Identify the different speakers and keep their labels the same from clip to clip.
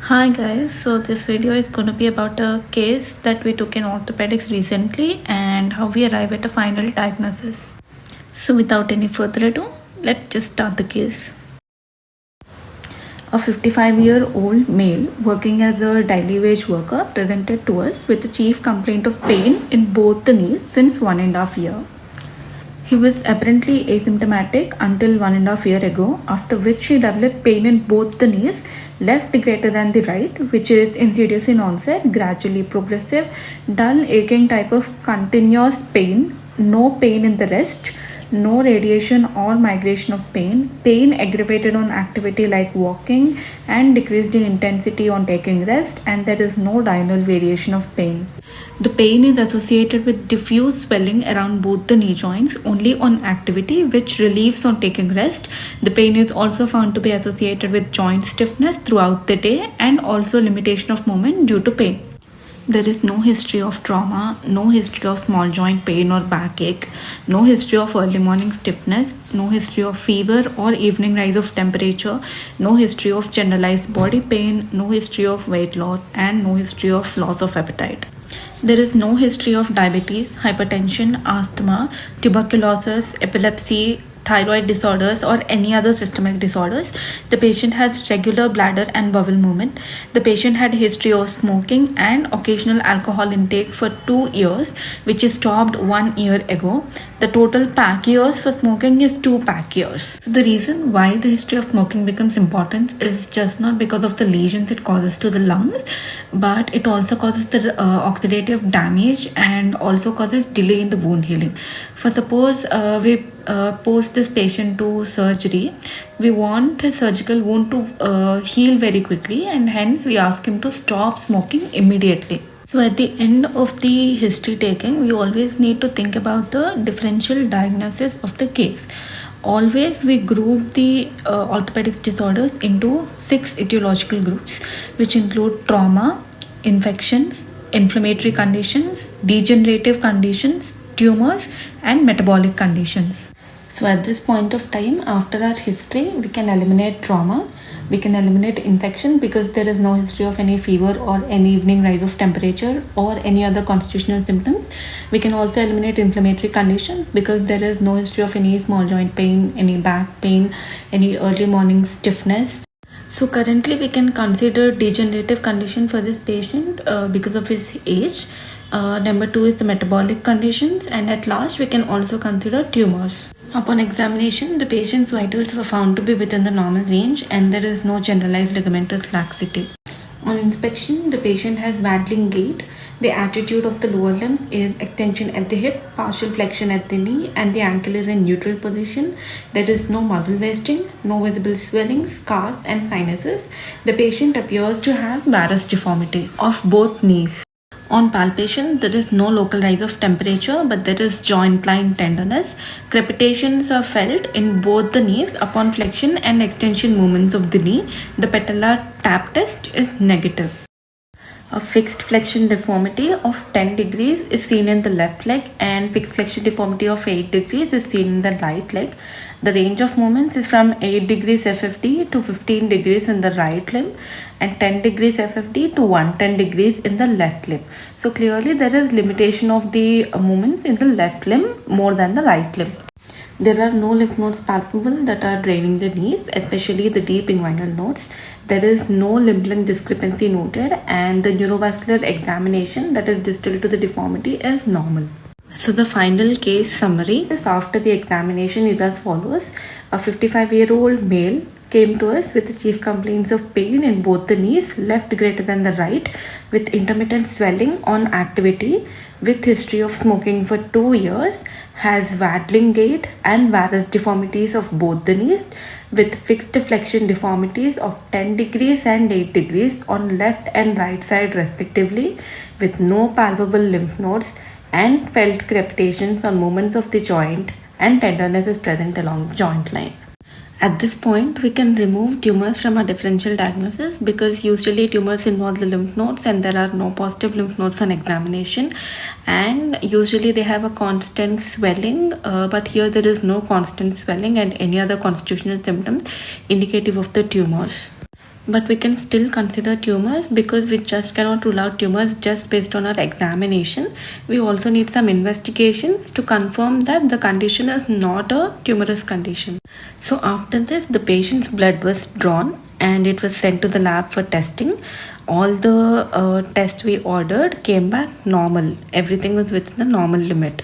Speaker 1: Hi guys, so this video is going to be about a case that we took in orthopedics recently and how we arrive at a final diagnosis. So without any further ado, let's just start the case. A 55-year-old male working as a daily wage worker presented to us with a chief complaint of pain in both the knees since 1.5 years. He was apparently asymptomatic until 1.5 years ago, after which he developed pain in both the knees, left greater than the right, which is insidious in onset, gradually progressive, dull aching type of continuous pain, no pain in the rest, no radiation or migration of pain aggravated on activity like walking and decreased in intensity on taking rest, and there is no diurnal variation of pain. The pain is associated with diffuse swelling around both the knee joints only on activity, which relieves on taking rest. The pain is also found to be associated with joint stiffness throughout the day and also limitation of movement due to pain. There is no history of trauma, no history of small joint pain or backache, no history of early morning stiffness, no history of fever or evening rise of temperature, no history of generalized body pain, no history of weight loss, and no history of loss of appetite. There is no history of diabetes, hypertension, asthma, tuberculosis, epilepsy, thyroid disorders, or any other systemic disorders. The patient has regular bladder and bowel movement. The patient had a history of smoking and occasional alcohol intake for 2 years, which is stopped 1 year ago. The total pack years for smoking is 2 pack years. So the reason why the history of smoking becomes important is just not because of the lesions it causes to the lungs, but it also causes the oxidative damage and also causes delay in the wound healing. For suppose we post this patient to surgery, we want his surgical wound to heal very quickly, and hence we ask him to stop smoking immediately. So at the end of the history taking, we always need to think about the differential diagnosis of the case. Always we group the orthopedics disorders into 6 etiological groups, which include trauma, infections, inflammatory conditions, degenerative conditions, tumors, and metabolic conditions. So at this point of time, after our history, we can eliminate trauma, we can eliminate infection because there is no history of any fever or any evening rise of temperature or any other constitutional symptoms. We can also eliminate inflammatory conditions because there is no history of any small joint pain, any back pain, any early morning stiffness. So currently we can consider degenerative condition for this patient because of his age. Number 2 is the metabolic conditions, and at last we can also consider tumors. Upon examination, the patient's vitals were found to be within the normal range and there is no generalized ligamentous laxity. On inspection, the patient has waddling gait. The attitude of the lower limbs is extension at the hip, partial flexion at the knee, and the ankle is in neutral position. There is no muscle wasting, no visible swelling, scars, and sinuses. The patient appears to have varus deformity of both knees. On palpation, there is no local rise of temperature, but there is joint line tenderness. Crepitations are felt in both the knees upon flexion and extension movements of the knee. The patellar tap test is negative. A fixed flexion deformity of 10 degrees is seen in the left leg, and fixed flexion deformity of 8 degrees is seen in the right leg. The range of movements is from 8 degrees FFD to 15 degrees in the right limb and 10 degrees FFD to 110 degrees in the left limb. So clearly there is limitation of the movements in the left limb more than the right limb. There are no lymph nodes palpable that are draining the knees, especially the deep inguinal nodes. There is no limb length discrepancy noted, and the neurovascular examination that is distal to the deformity is normal. So the final case summary is after the examination is as follows. A 55-year-old male came to us with chief complaints of pain in both the knees, left greater than the right, with intermittent swelling on activity, with history of smoking for 2 years, has waddling gait and varus deformities of both the knees, with fixed flexion deformities of 10 degrees and 8 degrees on left and right side respectively, with no palpable lymph nodes, and felt crepitations on movements of the joint, and tenderness is present along the joint line. At this point, we can remove tumors from our differential diagnosis because usually tumors involve the lymph nodes and there are no positive lymph nodes on examination, and usually they have a constant swelling, but here there is no constant swelling and any other constitutional symptoms indicative of the tumors. But we can still consider tumors because we just cannot rule out tumors just based on our examination. We also need some investigations to confirm that the condition is not a tumorous condition. So after this, the patient's blood was drawn and it was sent to the lab for testing. All the tests we ordered came back normal. Everything was within the normal limit.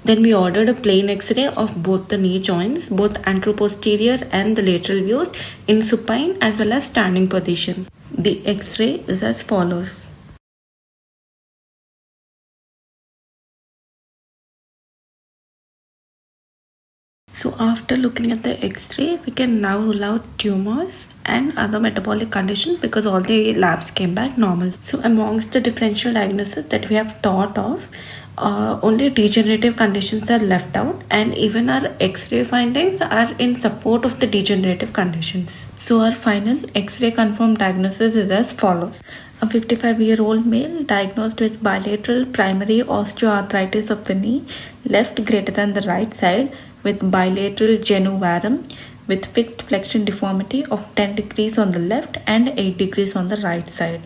Speaker 1: Then we ordered a plain X-ray of both the knee joints, both anteroposterior and the lateral views, in supine as well as standing position. The X-ray is as follows. So after looking at the X-ray, we can now rule out tumors and other metabolic conditions because all the labs came back normal. So amongst the differential diagnosis that we have thought of, only degenerative conditions are left out, and even our X-ray findings are in support of the degenerative conditions. So our final X-ray confirmed diagnosis is as follows. A 55-year-old male diagnosed with bilateral primary osteoarthritis of the knee, left greater than the right side, with bilateral genu varum, with fixed flexion deformity of 10 degrees on the left and 8 degrees on the right side.